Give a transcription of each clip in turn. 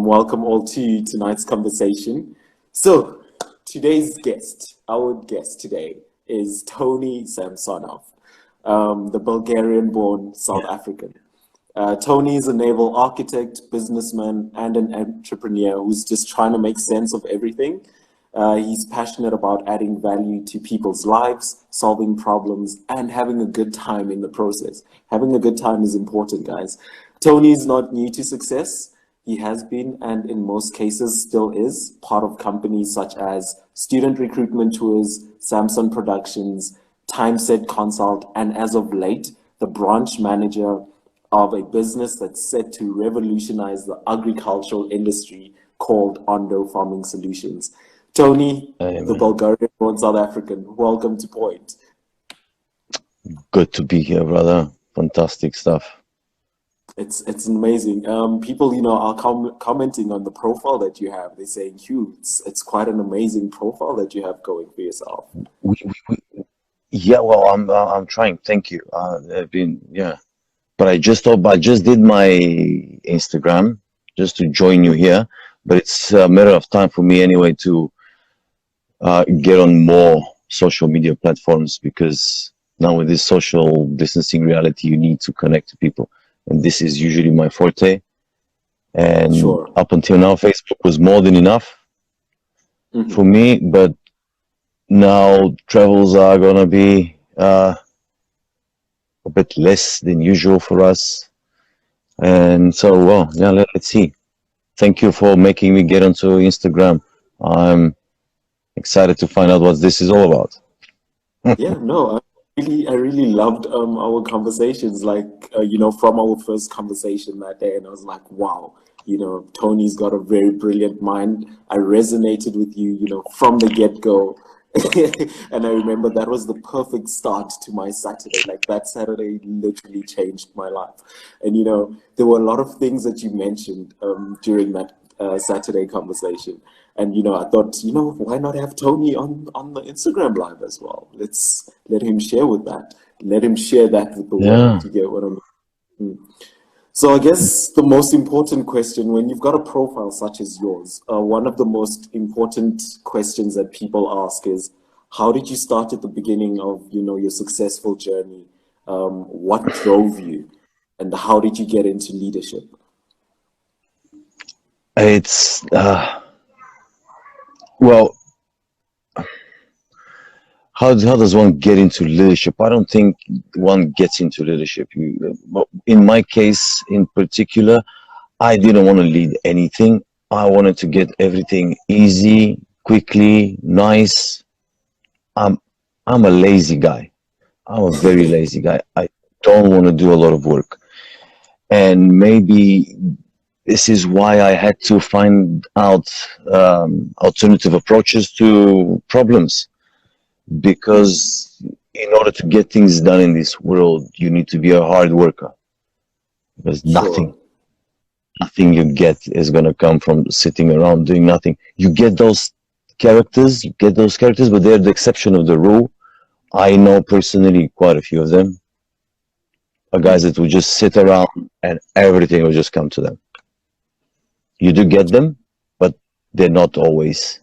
Welcome all to tonight's conversation. So, today's guest, our guest today, is Toni Samsonov, the Bulgarian-born South African. Toni is a naval architect, businessman, and an entrepreneur who's just trying to make sense of everything. He's passionate about adding value to people's lives, solving problems, and having a good time in the process. Having a good time is important, guys. Toni is not new to success. He has been, and in most cases still is, part of companies such as Student Recruitment Tours, Samson Productions, Timeset Consult, and as of late, the branch manager of a business that's set to revolutionize the agricultural industry called Ondo Farming Solutions. Toni, the Bulgarian-born South African, welcome to Point. Good to be here, brother. Fantastic stuff. It's amazing. People, are commenting on the profile that you have. They're saying, Hugh, it's quite an amazing profile that you have going for yourself. Yeah, well, I'm trying. Thank you. But I just did my Instagram just to join you here. But it's a matter of time for me anyway to get on more social media platforms, because now with this social distancing reality, you need to connect to people. And this is usually my forte. And up until now, Facebook was more than enough for me. But now travels are going to be a bit less than usual for us. And so, well, yeah, let's see. Thank you for making me get onto Instagram. I'm excited to find out what this is all about. Yeah, no, I really loved our conversations, from our first conversation that day, and I was like, wow, Toni's got a very brilliant mind. I resonated with you, from the get-go. And I remember that was the perfect start to my Saturday. Like, that Saturday literally changed my life. And there were a lot of things that you mentioned during that Saturday conversation. And I thought, why not have Toni on the Instagram live as well? Let's let him share with that. Let him share that with the world. You get what I mean? So I guess the most important question, when you've got a profile such as yours, one of the most important questions that people ask is, how did you start at the beginning of your successful journey? What drove you, and how did you get into leadership? It's well, how does one get into leadership? I don't think one gets into leadership. In my case in particular, I didn't want to lead anything. I wanted to get everything easy, quickly, nice. I'm a lazy guy. I'm a very lazy guy. I don't want to do a lot of work. And maybe this is why I had to find out alternative approaches to problems. Because in order to get things done in this world, you need to be a hard worker. Because nothing you get is going to come from sitting around doing nothing. You get those characters, but they're the exception of the rule. I know personally quite a few of them. Guys that will just sit around and everything will just come to them. You do get them, but they're not always.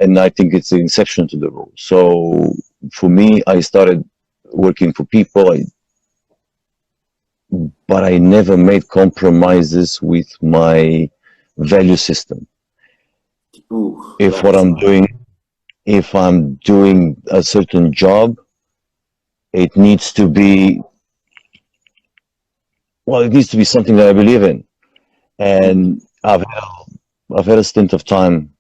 And I think it's an exception to the rule. So for me, I started working for people, but I never made compromises with my value system. If I'm doing a certain job, it needs to be something that I believe in. And I've had a stint of time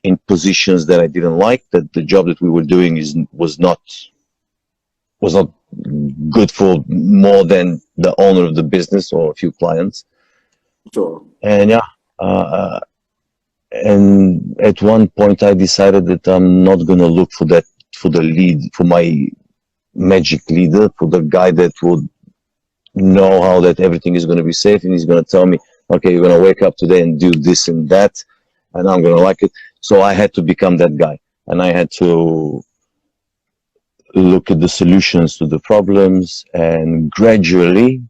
in positions that I didn't like, that the job that we were doing was not good for more than the owner of the business or a few clients. And and at one point I decided that I'm not going to look for my magic leader, for the guy that would know how that everything is going to be safe, and he's going to tell me, okay, you're going to wake up today and do this and that, and I'm going to like it. So I had to become that guy, and I had to look at the solutions to the problems, and gradually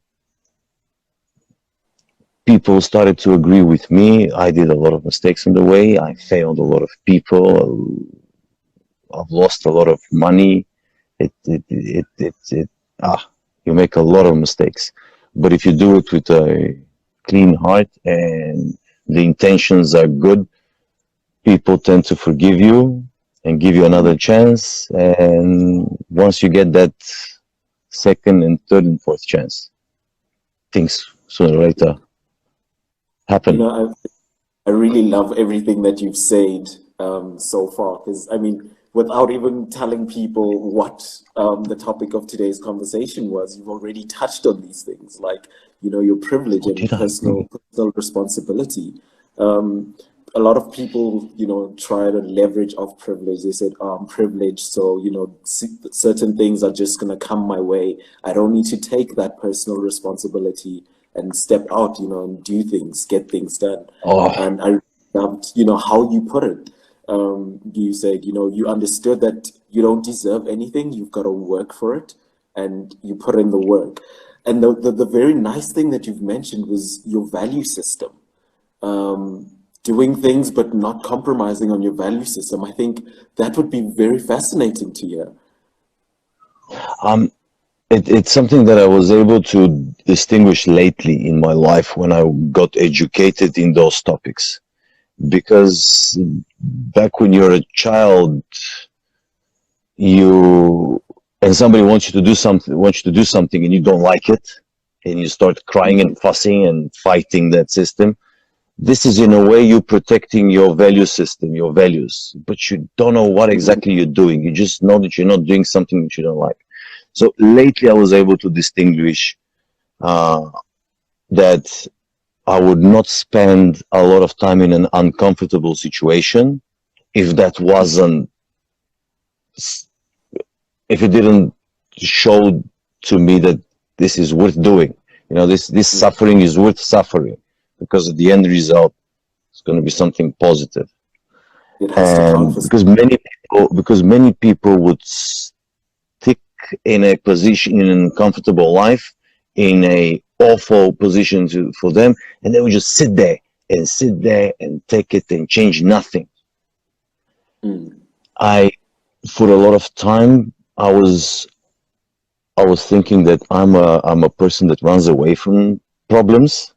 people started to agree with me. I did a lot of mistakes on the way. I failed a lot of people. I've lost a lot of money. It you make a lot of mistakes. But if you do it with a clean heart and the intentions are good, people tend to forgive you and give you another chance. And once you get that second and third and fourth chance, things sooner or later You happen. know, I really love everything that you've said so far, because I mean, without even telling people what the topic of today's conversation was, you've already touched on these things, like, your privilege Oh, and did I really? personal responsibility. Um, a lot of people, try to leverage off privilege. They said, oh, I'm privileged, so, certain things are just going to come my way. I don't need to take that personal responsibility and step out, and do things, get things done. Oh, And I loved, how you put it. You said, you understood that you don't deserve anything, you've got to work for it, and you put in the work. And the very nice thing that you've mentioned was your value system. Doing things but not compromising on your value system. I think that would be very fascinating to hear. um, it's something that I was able to distinguish lately in my life when I got educated in those topics. Because back when you're a child, you and somebody wants you to do something, and you don't like it, and you start crying and fussing and fighting that system. This is in a way you protecting your value system, your values, but you don't know what exactly you're doing. You just know that you're not doing something that you don't like. So lately, I was able to distinguish uh, that I would not spend a lot of time in an uncomfortable situation if that wasn't, if it didn't show to me that this is worth doing. This suffering is worth suffering because at the end result, it's going to be something positive. It has to count And for because many people would stick in a position in an uncomfortable life, in a awful position for them, and they would just sit there and take it and change nothing. something. I For a lot of time I was thinking that I'm a person that runs away from problems,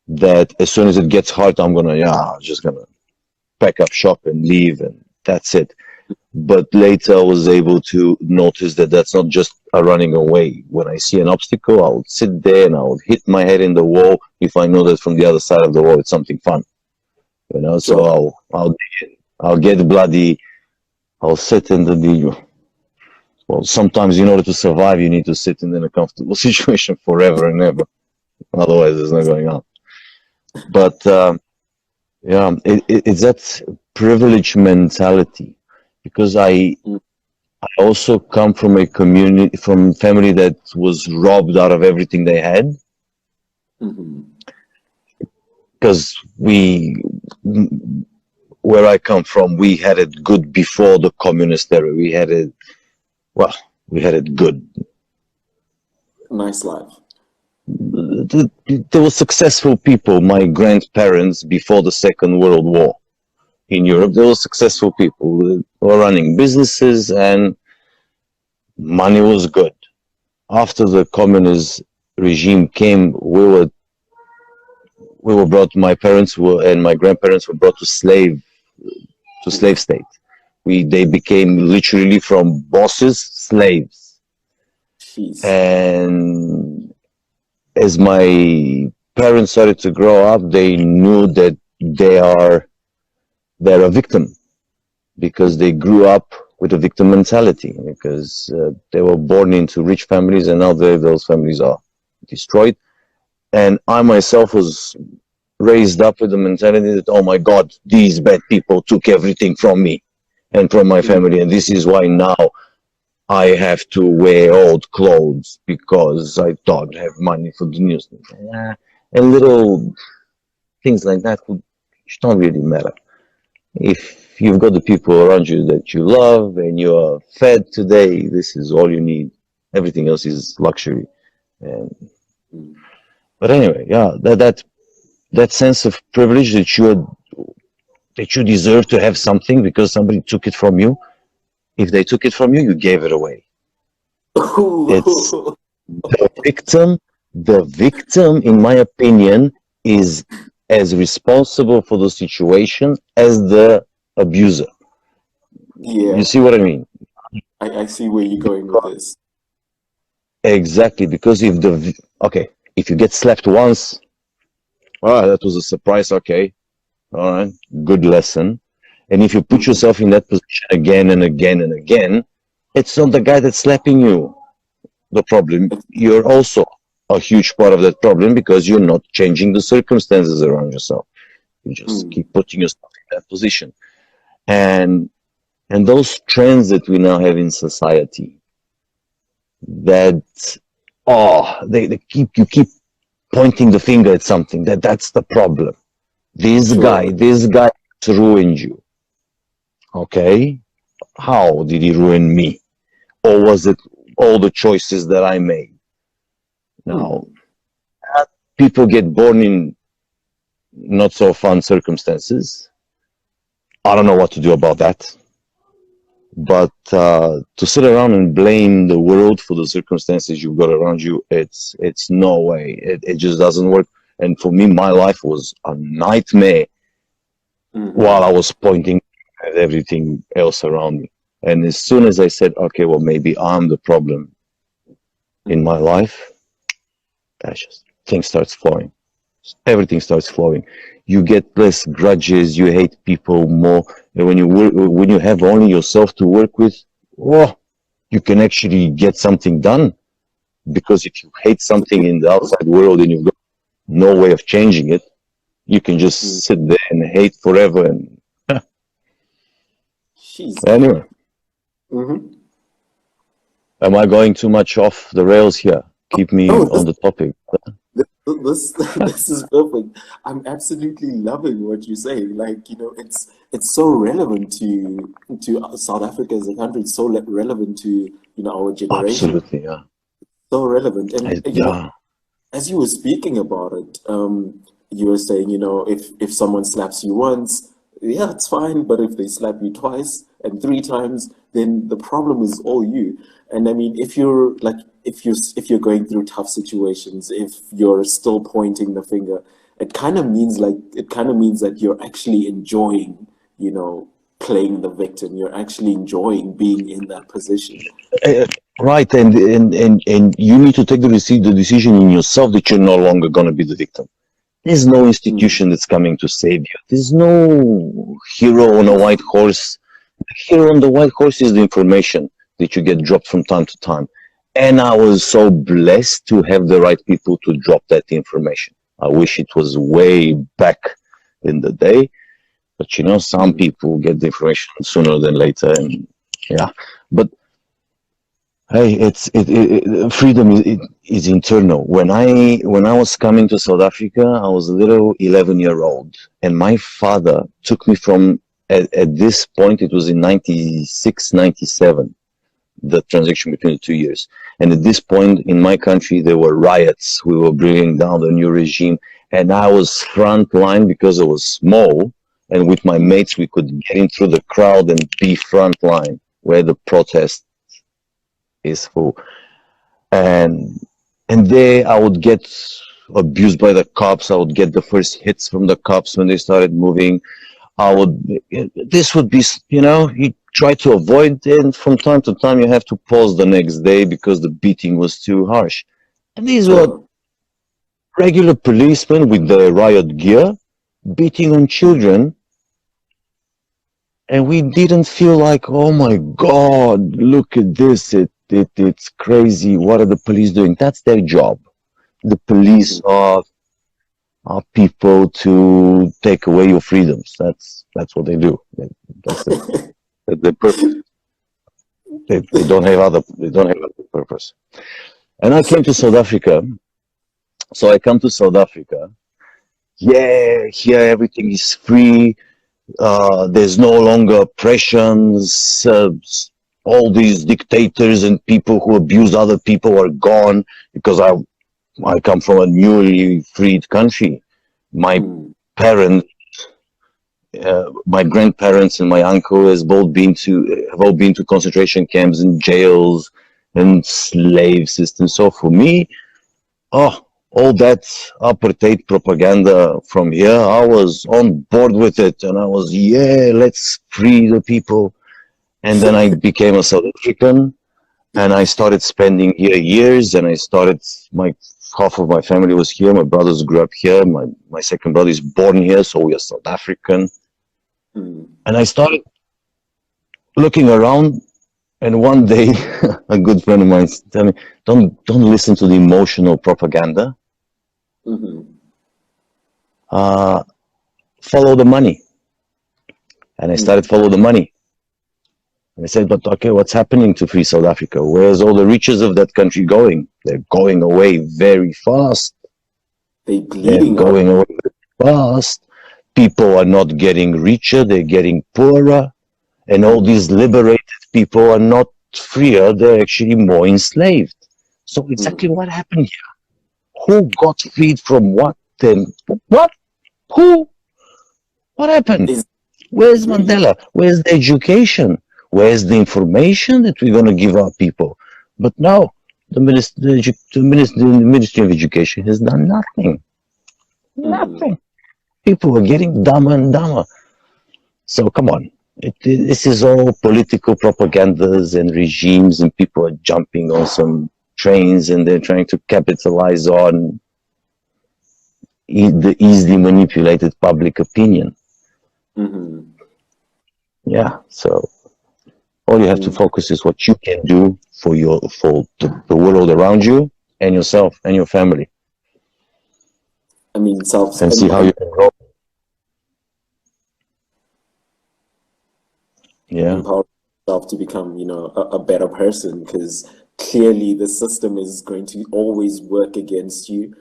that as soon as it gets hard just gonna pack up shop and leave, and that's it. But later I was able to notice that that's not just a running away. When I see an obstacle, I'll sit there and I'll hit my head in the wall if I know that from the other side of the wall it's something fun. So Sure. I'll get bloody. I'll sit in well, sometimes in order to survive, you need to sit in a comfortable situation forever and ever. Otherwise, there's no going on. But yeah, it's that privilege mentality, because I also come from a community, from family that was robbed out of everything they had. Hmm. Because where I come from, we had it good before the communist era. Well, we had it good. Nice life. There were successful people. My grandparents, before the Second World War in Europe, there were successful people who were running businesses, and money was good. After the communist regime came, we were brought. My parents were and my grandparents were brought to slave state. They became literally from bosses slaves. Jeez. And as my parents started to grow up, they knew that they're a victim, because they grew up with a victim mentality, because they were born into rich families, and now those families are destroyed. And I myself was raised up with the mentality that, oh my God, these bad people took everything from me and from my Mm. family, and this is why now I have to wear old clothes because I don't have money for the news. And little things like that which don't really matter. If you've got the people around you that you love and you are fed today, this is all you need. Everything else is luxury. And Mm. But anyway, yeah, that sense of privilege that you deserve to have something because somebody took it from you. If they took it from you, you gave it away. It's the victim. The victim, in my opinion, is as responsible for the situation as the abuser. You Yeah, see what I mean? I see where you're going with this. Exactly, because okay, if you get slapped once, well, that was a surprise. Okay, all right, good lesson. And if you put Mhm. yourself in that position again and again and again, it's not the guy that's slapping you the problem. You're also a huge part of that problem because you're not changing the circumstances around yourself. You just Mm. keep putting yourself in that position. And and those trends that we now have in society that they keep you keep pointing the finger at something that's the problem. Sure. This guy ruined you. Okay, how did he ruin me? Or was it all the choices that I made? Now, Mm. people get born in not so fun circumstances. I don't know what to do about that. But to sit around and blame the world for the circumstances you've got around you, it's no way. It just doesn't work. And for me, my life was a nightmare while Hmm. I was pointing at everything else around me. And as soon as I said, okay, well, maybe I'm the problem in my life, that's just things starts flowing. Everything starts flowing. You get less grudges. You hate people more. And when you have only yourself to work with, oh, you can actually get something done. Because if you hate something in the outside world and you've got no way of changing it, you can Mm. just sit there and hate forever. And Jeez. anyway, Hmm. am I going too much off the rails here? Keep me No, on the topic. this this is perfect. I'm absolutely loving what you're saying. Like, it's so relevant to South Africa as a country. It's so relevant to, our generation. Absolutely, yeah. So relevant. And Yeah, as you were speaking about it, you were saying, if someone slaps you once, yeah, it's fine. But if they slap you twice and three times, then the problem is all you. And I mean, if you're going through tough situations, if you're still pointing the finger, it kind of means that you're actually enjoying, playing the victim. You're actually enjoying being in that position. Uh, right. And you need to take the decision in yourself that you're no longer going to be the victim. There's no Mm. institution that's coming to save you. There's no hero on a white horse. The hero on the white horse is the information that you get dropped from time to time. And I was so blessed to have the right people to drop that information. I wish it was way back in the day, but some Mm. people get the information sooner than later. And yeah, but hey, freedom is internal. When I was coming to South Africa, I was a little 11-year-old, and my father took me from at this point. It was in 96, 97, the transition between the 2 years. And at this point in my country, there were riots. We were bringing down the new regime, and I was front line because I was small, and with my mates, we could get in through the crowd and be front line where the protest is full. and and there I would get abused by the cops. I would get the first hits from the cops when they started moving. I would this would be you try to avoid, and from time to time you have to pause the next day because the beating was too harsh. And these were Sure. regular policemen with the riot gear beating on Mm. children, and we didn't feel like, oh my God, look at this, it's crazy. What are the police doing? That's their job. The police Mhm. are people to take away your freedoms. That's what they do. That's it. That's their purpose. They don't have other purpose. And I came to South Africa. So I come to South Africa. Yeah, here everything is free. There's no longer oppressions. All these dictators and people who abuse other people are gone because I come from a newly freed country. My Mm. parents, my grandparents, and my uncle have all been to concentration camps and jails and slave systems. So for me, oh, all that apartheid propaganda from here, I was on board with it, and I was, yeah, let's free the people. And then I became a South African, and I started spending here years, and I started my half of my family was here. My brothers grew up here. My second brother is born here, so we are South African. Mm. And I started looking around, and one day, a good friend of mine told me, "Don't listen to the emotional propaganda. Mm-hmm. Uh, follow the money." And I started follow the money. And I said, "But okay, what's happening to free South Africa? Where's all the riches of that country going? They're going away very fast. They They're bleeding out. going away very fast. People are not getting richer; they're getting poorer. And all Mm. these liberated people are not freer; they're actually more enslaved." So exactly Mm. what happened here? Who got freed from what? Then what? Who? What happened? Is Where's really Mandela? Where's the education? Where's the information that we're going to give our people? But no, the Ministry of Education has done nothing. mm. Nothing. People are getting dumber and dumber. So come on. This is all political propagandas and regimes, and people are jumping on some trains and they're trying to capitalize on the easily manipulated public opinion. Mm-hmm. Yeah, so all you have to Mm. focus is what you can do for the world around you and yourself and your family, I mean, self and see how you can grow. Yeah. empower yourself to become, you know, a better person, because clearly the system is going to always work against you,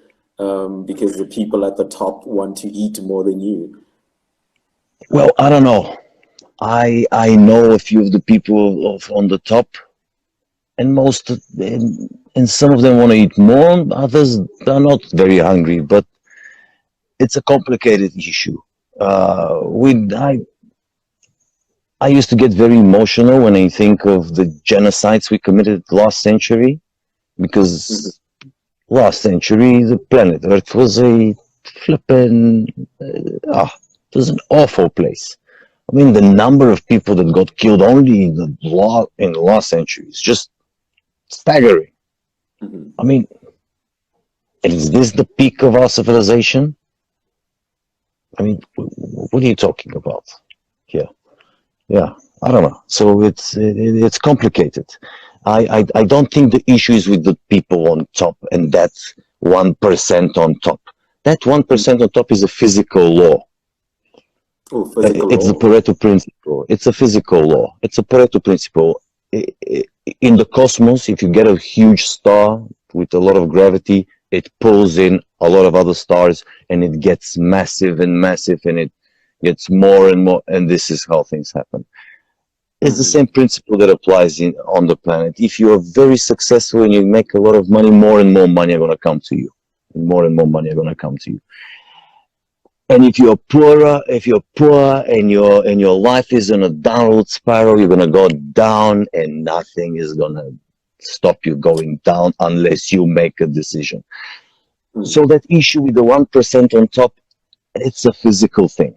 because the people at the top want to eat more than you. Well, I don't know. I know a few of the people on the top, and and some of them want to eat more. Others are not very hungry, but it's a complicated issue. With I used to get very emotional when I think of the genocides we committed last century, Mhm. because last century the planet Earth was a flippin' it was an awful place. I mean, the number of people that got killed only in the last century is just staggering. Mhm. I mean, is this the peak of our civilization? I mean, what are you talking about here? Yeah, I don't know. So it's complicated. I don't think the issue is with the people on top and that 1% on top. That 1% on top is a physical law. Oh, physical It's the law. Pareto principle. It's a physical law. It's a Pareto principle. In the cosmos, if you get a huge star with a lot of gravity, it pulls in a lot of other stars, and it gets massive and massive, and it gets more and more. And this is how things happen. It's the Mhm. same principle that applies on the planet. If you are very successful and you make a lot of money, more and more money are going to come to you. More and more money are going to come to you. And if you're poor and your life is in a downward spiral, you're gonna go down, and nothing is gonna stop you going down unless you make a decision. So Mhm. that issue with the 1% on top, it's a physical thing.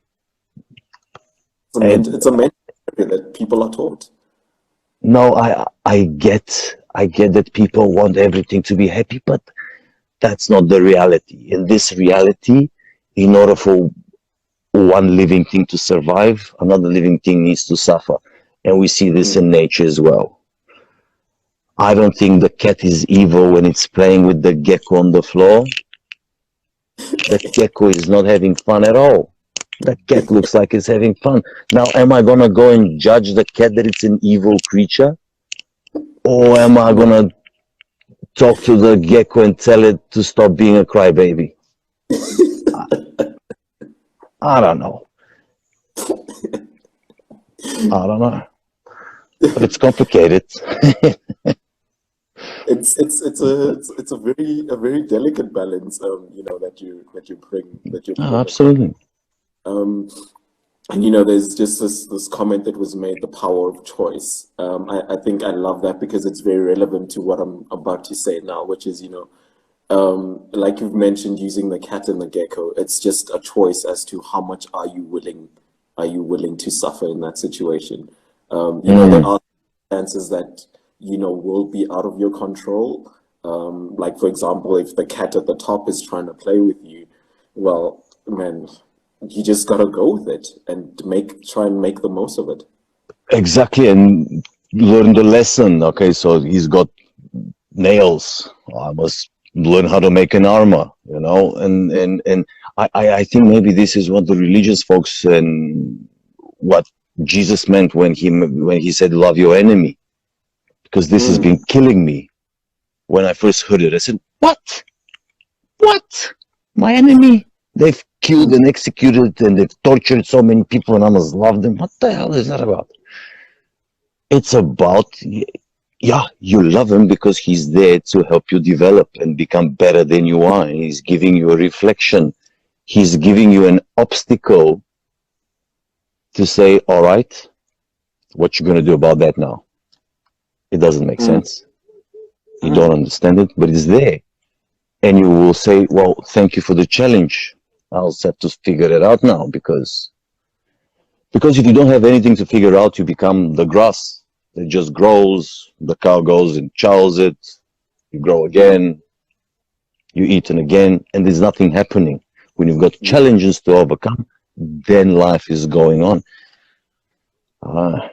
And It's a mental area that people are taught. no, I get that people want everything to be happy, but that's not the reality. In this reality, in order for one living thing to survive, another living thing needs to suffer. And we see this Mm. in nature as well. I don't think the cat is evil when it's playing with the gecko on the floor. The gecko is not having fun at all. The cat looks like it's having fun. Now, am I gonna go and judge the cat that it's an evil creature? Or am I No. gonna talk to the gecko and tell it to stop being a crybaby? I don't know. I don't know. But it's complicated. It's a very delicate balance, you know, that you Oh, bring across. absolutely. Um, and you know, there's just this comment that was made, the power of choice. I think I love that because it's very relevant to what I'm about to say now, which is, you know, like you've mentioned, using the cat and the gecko, it's just a choice as to how much are you willing to suffer in that situation. You know, there Mm, are circumstances that, you know, will be out of your control. Like for example, if the cat at the top is trying to play with you, well, man, you just gotta go with it and try and make the most of it. exactly, and learn the lesson. Okay, so he's got nails. I must learn how to make an armor, you know. And I think maybe this is what the religious folks and what Jesus meant when he said, "Love your enemy," because this has been Mm, killing me. When I first heard it, I said, "What? What? My enemy? They've killed mm, and executed and they've tortured so many people, and I must love them. What the hell is that about?" It's about, yeah, you love him because he's there to help you develop and become better than you are. And he's giving you a reflection. He's giving you an obstacle to say, all right, what you gonna do about that now? It doesn't make mm, sense. You don't mm, understand it, but it's there. And you will say, well, thank you for the challenge. I'll just have to figure it out now because if you don't have anything to figure out, you become the grass. It just grows. The cow goes and chows it. You grow mm, again. You eat it again, and there's nothing happening. When you've got mm. challenges to overcome, then life is going on. Ah,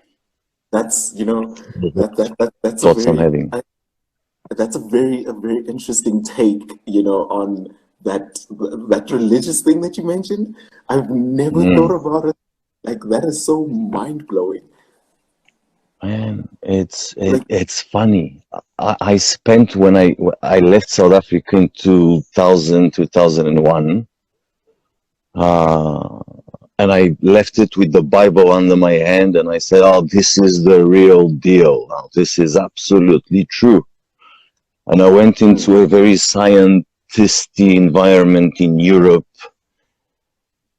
That's, you know, that's a thoughts I'm having. that's a very interesting take, you know, on that religious thing that you mentioned. I've never thought Mm. about it. Like that is so mind blowing. Man, Like, it's funny. I spent when I left South Africa in 2000, 2001, uh, and I left it with the Bible under my hand, and I said, "Oh, this is the real deal. Now, this is absolutely true." And I went mm, into a very scientisty environment in Europe,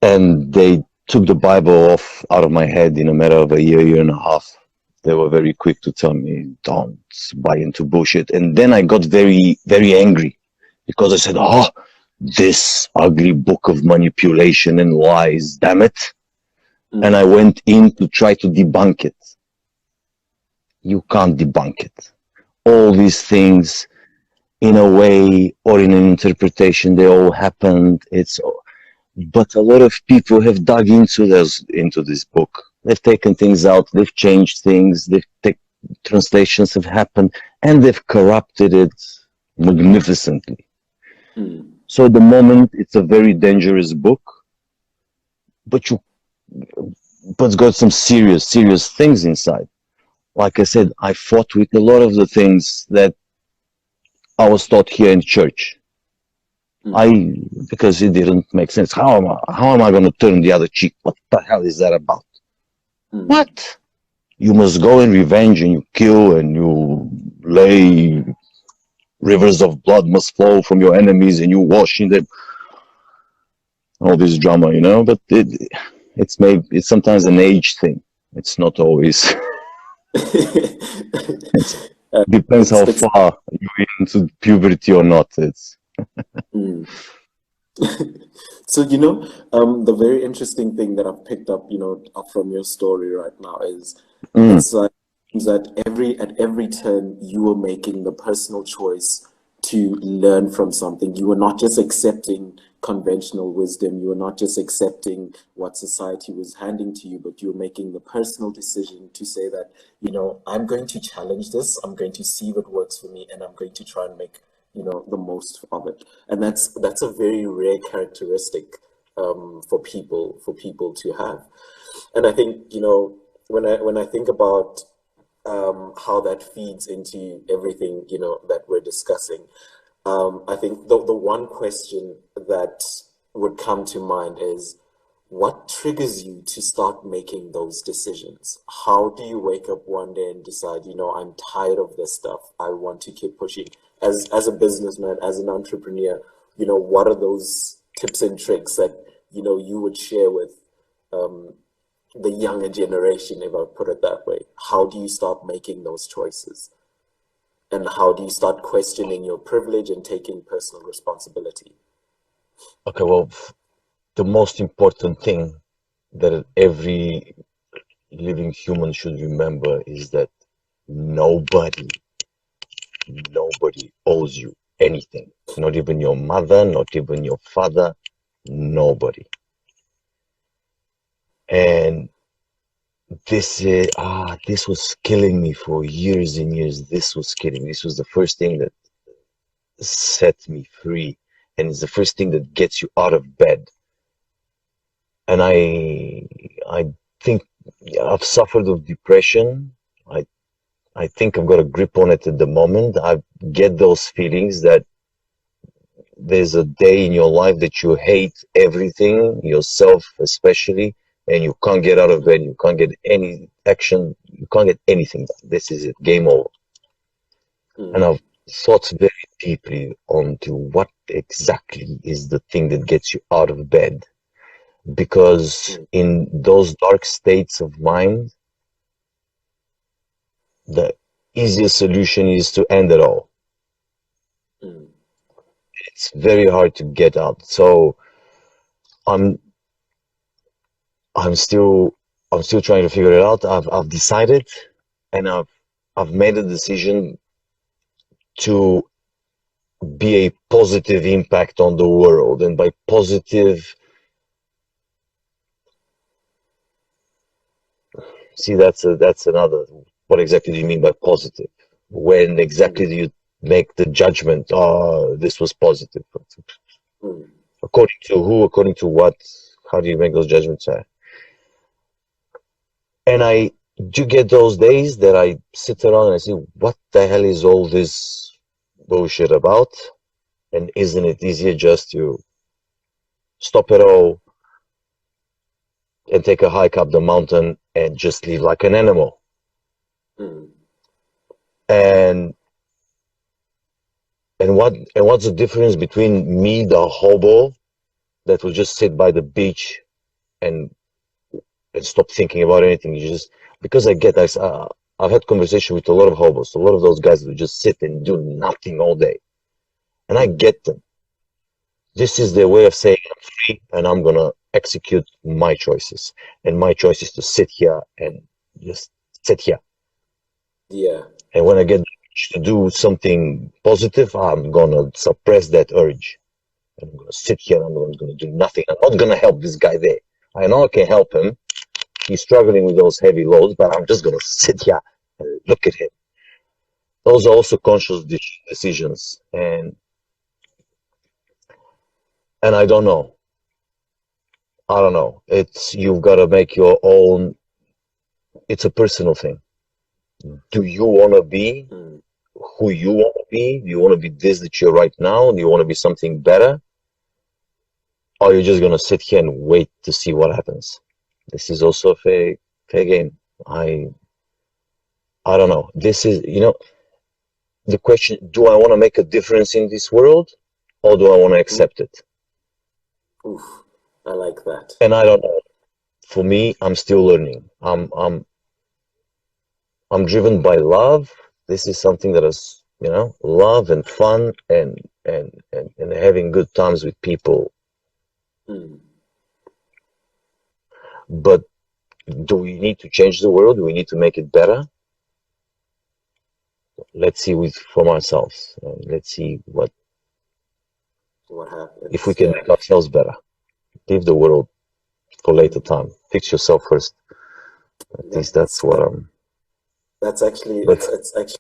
and they took the Bible off out of my head in a matter of a year, year and a half. They were very quick to tell me, "Don't buy into bullshit." And then I got very, very angry because I said, mm, "Oh, this ugly book of manipulation and lies, damn it." And I mm, went in to try to debunk it. You can't debunk it. All these things, in a way or in an interpretation, they all happened. But a lot of people have dug into this book. They've taken things out, they've changed things, translations have happened, and they've corrupted it magnificently. mm, So at the moment, it's a very dangerous book, but it's got some serious, serious things inside. Like I mm, said, I fought with a lot of the things that I was taught here in church. mm, I because it didn't make sense. How am I going to turn the other cheek? What the hell is that about? mm, What? You must go and revenge and you kill and you lay rivers of blood must flow from your enemies and you wash in them. All this drama, but it's sometimes an age thing. It's not always. It depends how it's far you're into puberty or not. It's mm. So, you know, the very interesting thing that I've picked up, you know, up from your story right now is mm, it's like that at every turn you were making the personal choice to learn from something. You were not just accepting conventional wisdom, you were not just accepting what society was handing to you, but you were making the personal decision to say that, you know, I'm going to challenge this, I'm going to see what works for me, and I'm going to try and make, you know, the most of it. And that's a very rare characteristic for people to have. And I think, you know, when I think about how that feeds into everything, you know, that we're discussing, I think the one question that would come to mind is, what triggers you to start making those decisions? How do you wake up one day and decide, I'm tired of this stuff. I want to keep pushing. As a businessman, as an entrepreneur, what are those tips and tricks that, you would share with um, the younger generation, if I put it that way? How do you start making those choices? And how do you start questioning your privilege and taking personal responsibility? Okay, well, the most important thing that every living human should remember is that nobody, nobody owes you anything. Not even your mother, not even your father, nobody. And this was killing me for years and years. This was killing me. This was the first thing that set me free, and it's the first thing that gets you out of bed. And I think I've suffered of depression. I I think I've got a grip on it at the moment. I get those feelings that there's a day in your life that you hate everything, yourself especially, and you can't get out of bed, you can't get any action, you can't get anything done. This is it, game over. And Mm, I've thought very deeply onto what exactly is the thing that gets you out of bed. Because mm, in those dark states of mind, the easiest solution is to end it all. mm, It's very hard to get out. So I'm I'm still I'm still trying to figure it out. I've decided, and I've made a decision to be a positive impact on the world. And by positive, see, that's another. What exactly do you mean by positive? When exactly mm, do you make the judgment? Oh, this was positive. mm, According to who? According to what? How do you make those judgments? And I do get those days that I sit around and I say, what the hell is all this bullshit about? And isn't it easier just to stop it all and take a hike up the mountain and just live like an animal? mm, And what's the difference between me, the hobo that will just sit by the beach and stop thinking about anything? You just because I've had conversation with a lot of hobos, a lot of those guys who just sit and do nothing all day, and I mm, get them. This is their way of saying I'm free and I'm gonna execute my choices. And my choice is to sit here and just sit here. yeah. And when I get the urge to do something positive, I'm gonna suppress that urge. And I'm gonna sit here and I'm gonna do nothing. I'm not gonna help this guy there. I know I can help him. He's struggling with those heavy loads, but I'm just gonna sit here and look at him. Those are also conscious decisions. And I don't know. I don't know. It's you've got to make your own. It's a personal thing. Do you want to be Mm, who you want to be? Do you want to be this that you're right now? Do you want to be something better? Or are you just gonna sit here and wait to see what happens? This is also a fair game. I I don't know. This is the question: do I want to make a difference in this world, or do I want to mm, accept it? oof, I like that. And I don't know. For me, I'm still learning. I'm driven by love. This is something that is, love and fun and having good times with people. Mm, But do we need to change the world? Do we need to make it better? Let's see with from ourselves. Let's see what what if we happens? can Yeah. make ourselves better. Leave the world for later time. Fix yourself first. At least that's That's what that, I'm. that's actually But it's actually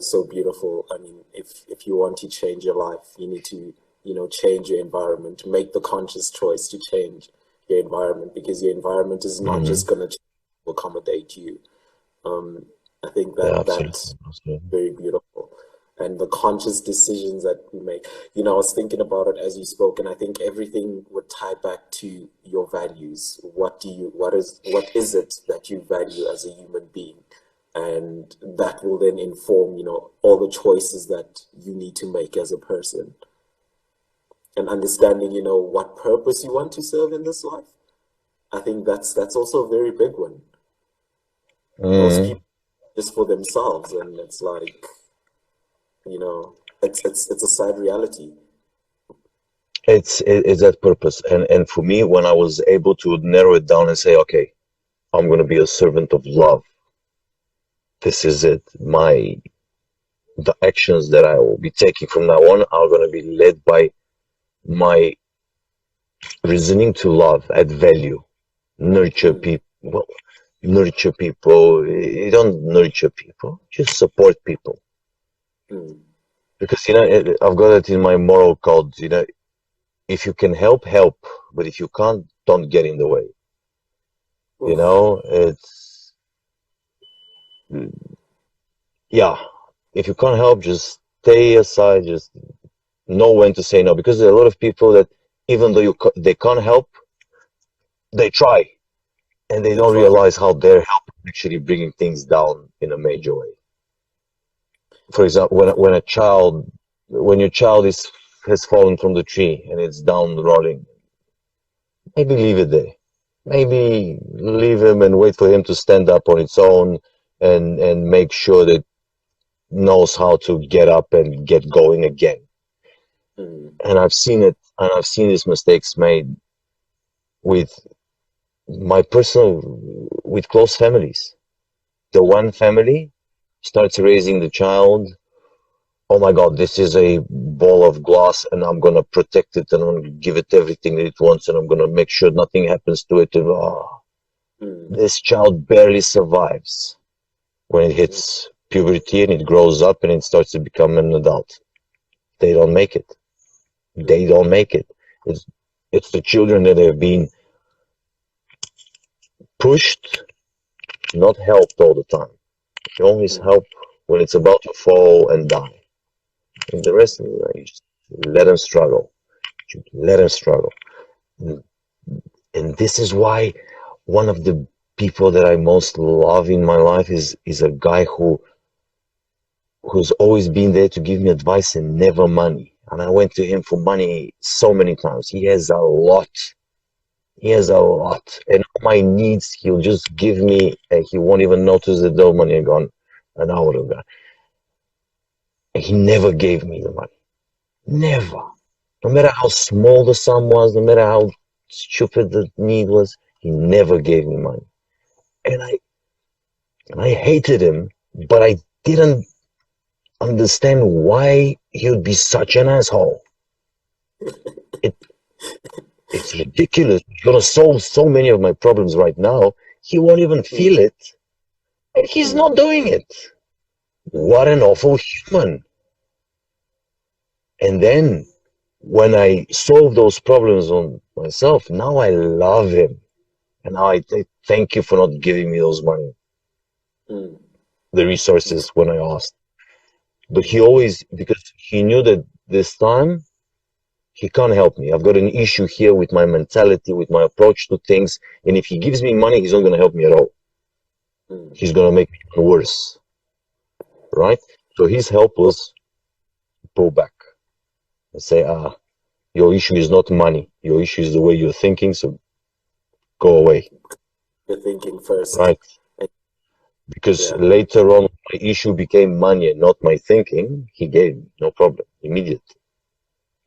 so beautiful. I mean, if you want to change your life, you need to, change your environment, make the conscious choice to change your environment because your environment is not mhm. just gonna accommodate you. Um, I think Yeah, that absolutely, that's absolutely. very beautiful. and the conscious decisions that we make. You know, I was thinking about it as you spoke, and I think everything would tie back to your values. What is it that you value as a human being? And that will then inform, you know, all the choices that you need to make as a person. And understanding, you know, what purpose you want to serve in this life. I think that's also a very big one. Most Mm. people just for themselves, and it's like, you know, it's a sad reality. It's that purpose, and for me, when I was able to narrow it down and say, okay, I'm going to be a servant of love. This is it. The actions that I will be taking from now on are going to be led by my reasoning to love, add value, nurture Mm, people. Well, nurture people. You don't nurture people. Just support people. mm. Because I've got it in my moral code. If you can help, help. But if you can't, don't get in the way. Oof. It's yeah. If you can't help, just stay aside. Just know when to say no. Because there are a lot of people that even though they can't help, they try, and they They don't try. realize how their help is actually bringing things down in a major way. For example, when your child has fallen from the tree and it's down rolling, maybe leave it there. Maybe leave him and wait for him to stand up on its own and make sure that knows how to get up and get going again. Mm, And I've seen it, and I've seen these mistakes made with my personal, with close families. The mm, one family starts raising the child. Oh my God, this is a ball of glass, and I'm gonna protect it, and I'm gonna give it everything that it wants, and I'm gonna make sure nothing happens to it. And mm, this child barely survives when it mm, hits puberty and it grows up and it starts to become an adult. They don't make it. They mm, don't make it. It's it's the children that have been pushed, not helped all the time. You always mm, help when it's about to fall and die. And the rest, you just let them struggle. You let them struggle. And this is why one of the people that I most love in my life is a guy who's always been there to give me advice and never money. And I went to him for money so many times. He has a lot. He has a lot. And all my needs, he'll just give me, he won't even notice that the money are gone an hour ago. And he never gave me the money. Never. No matter how small the sum was, no matter how stupid the need was, he never gave me money. And I hated him, but I didn't understand why he would be such an asshole. It it's ridiculous. He's gonna solve so many of my problems right now. He won't even mm, feel it, and he's mm, not doing it. mm, What an awful human. And then when I solve those problems on myself, now I love him. And now I thank you for not giving me those money, mm, the resources when I asked. But he mm, always, because he knew that this time he can't help me. I've got an issue here with my mentality, with my approach to things. And if he gives me money, he's not going to help me at all. mm. He's going to make me even worse, right? So his help Well, was pull back and say, your issue is not money. Your issue is the way you're thinking. So go away, you're thinking first. right? And, Because yeah. later on, my issue became money and not my thinking. He gave me no problem, immediate.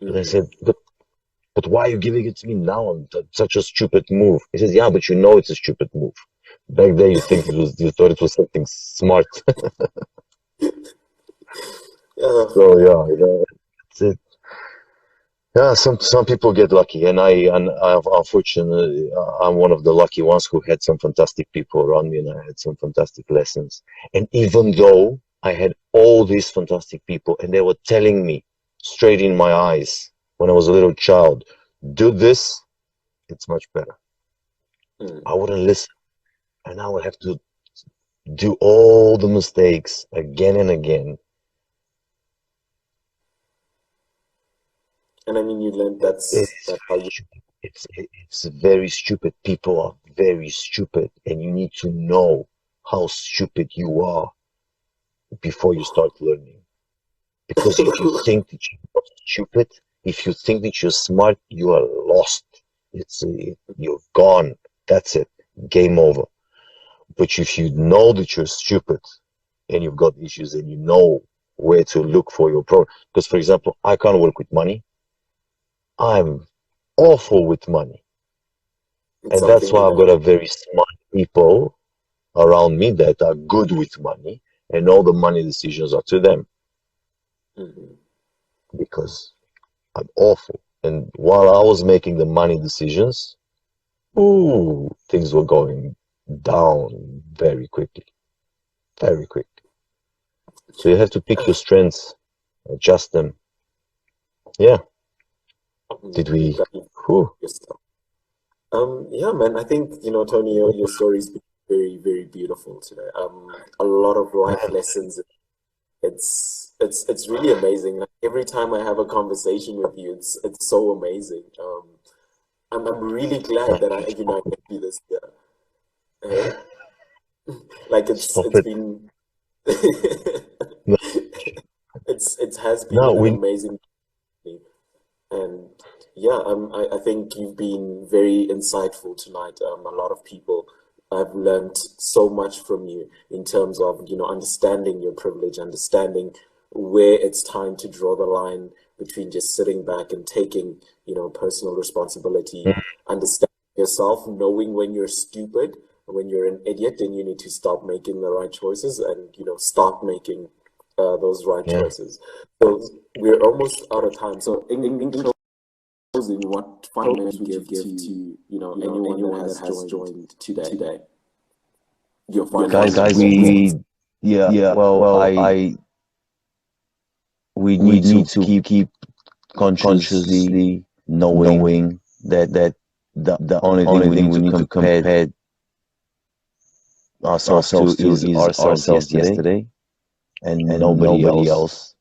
But I Mm, said, but why are you giving it to me now on such a stupid move? He says, yeah, but you know it's a stupid move. Back then, you thought it was something smart. yeah. So yeah, it's it. Yeah, some people get lucky, I've unfortunately I'm one of the lucky ones who had some fantastic people around me, and I had some fantastic lessons. And even though I had all these fantastic people, and they were telling me straight in my eyes when I was a little child, do this, it's much better. Mm, I wouldn't listen, and I would have to do all the mistakes again and again And I mean, you learned It is that's how very you. stupid. It's very stupid. People are very stupid, and you need to know how stupid you are before you start learning. Because if you think that you're stupid, if you think that you're smart, you are lost. You're gone. That's it. Game over. But if you know that you're stupid and you've got issues and you know where to look for your problem, because for example, I can't work with money. I'm awful with money. It's And that's something why that I've got a very smart people around me that are good with money, and all the money decisions are to them Mhm. because I'm awful. And while I was making the money decisions, ooh, things were going down very quickly, very quickly. So you have to pick your strengths, adjust them. Yeah. Did You've we? got Whew. yourself. Yeah, man. I think Tony, your story's been very, very beautiful today. A lot of life lessons. It's really amazing. Like, every time I have a conversation with you, it's so amazing. I'm really glad that I met you this year. Hey, like Stop it's it. been No, it has been no, an we. amazing journey. And yeah, I think you've been very insightful tonight. A lot of people, I've learned so much from you in terms of, understanding your privilege, understanding where it's time to draw the line between just sitting back and taking, personal responsibility, understanding yourself, knowing when you're stupid, when you're an idiot, and you need to stop making the right choices and, start making those right Yeah. choices. So we're almost out of time. So in closing, what final message would you give to anyone that has joined today? Your Guys, final message. yeah, well, we need to keep consciously knowing that the only thing we need to compare ourselves to is ourselves yesterday and nobody else.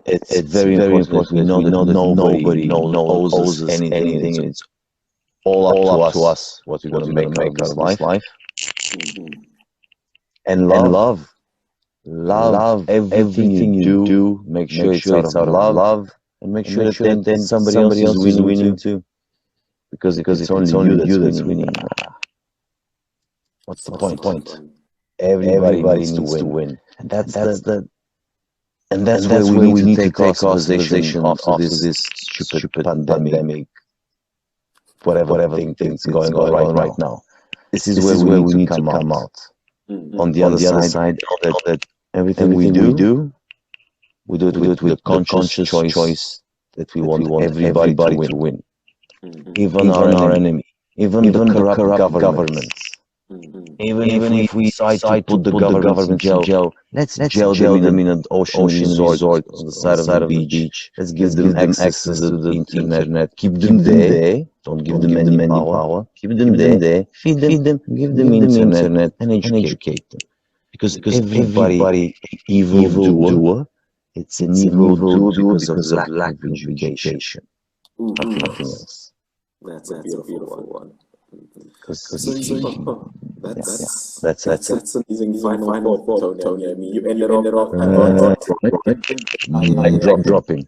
It's very important that we know that nobody owes us anything, and it's all up to us what we're going to make out of this life. Mhm. And love everything you do. Make sure it's out of love, and make sure that then somebody else is winning too. Because if it's only you that's winning, what's the What's the point? point? Everybody needs to win, and that's where we need to take our civilization after this stupid pandemic, whatever thing that's going on right now. This is where we need to come out. Mm. On the other side, know that everything we do, we do it with the conscious choice that we want everybody to win, Mm. even our enemy, even the corrupt governments. Mm. Even if we decide to put the governments in jail, let's jail them in an ocean resort on the side of the beach. Let's give them access to the internet. Keep them there. Don't give them any power. Keep them there. Feed them. Give them internet and educate them. Because everybody evil doer, it's an evil doer because of lack of education. Mhm. Nothing else. That's a beautiful one. Because So, yeah, that's that's it. that's amazing final thought, Tony. I mean, you ended off Mic dropping.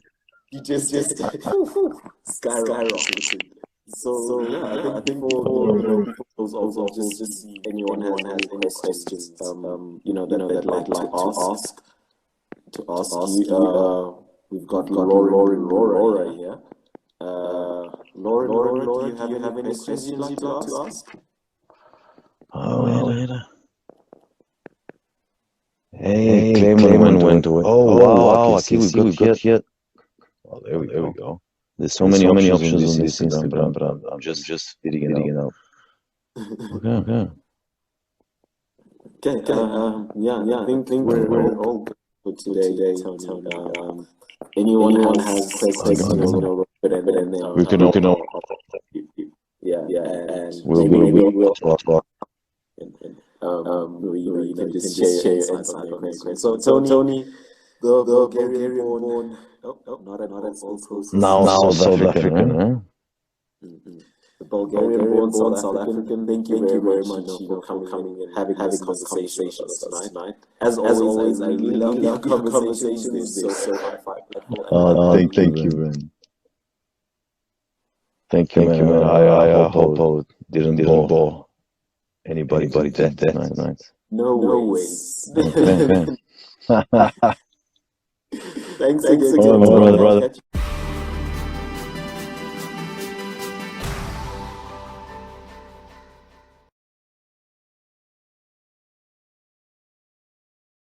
you just skyrocketed. So yeah, I think before those also just see anyone has any questions, that they'd like to ask you. We've got Lauren and Laura here. Laura, do you have any questions you'd like to ask? Oh, wait. Hey, Clayman went away. Oh, wow. I see we got here. Oh, there we go. There's so many options on this Instagram, but I'm just fitting it out. Okay. Okay. Yeah. I think we're all good for today, Tony. Anyone who has questions, put it in there. We can Yeah. And we'll maybe talk. you can just share your insights on their question. So, Tony, the Bulgarian-born, not an also Now South African, huh? the Bulgarian-born South African. Thank you very much, for coming and having this conversation with us tonight. As always, I really love your conversations. They're so insightful. Thank you, man. Thank you, man. I hope I didn't bore anybody to death tonight. No ways. Okay. Thanks again, All right, my brother.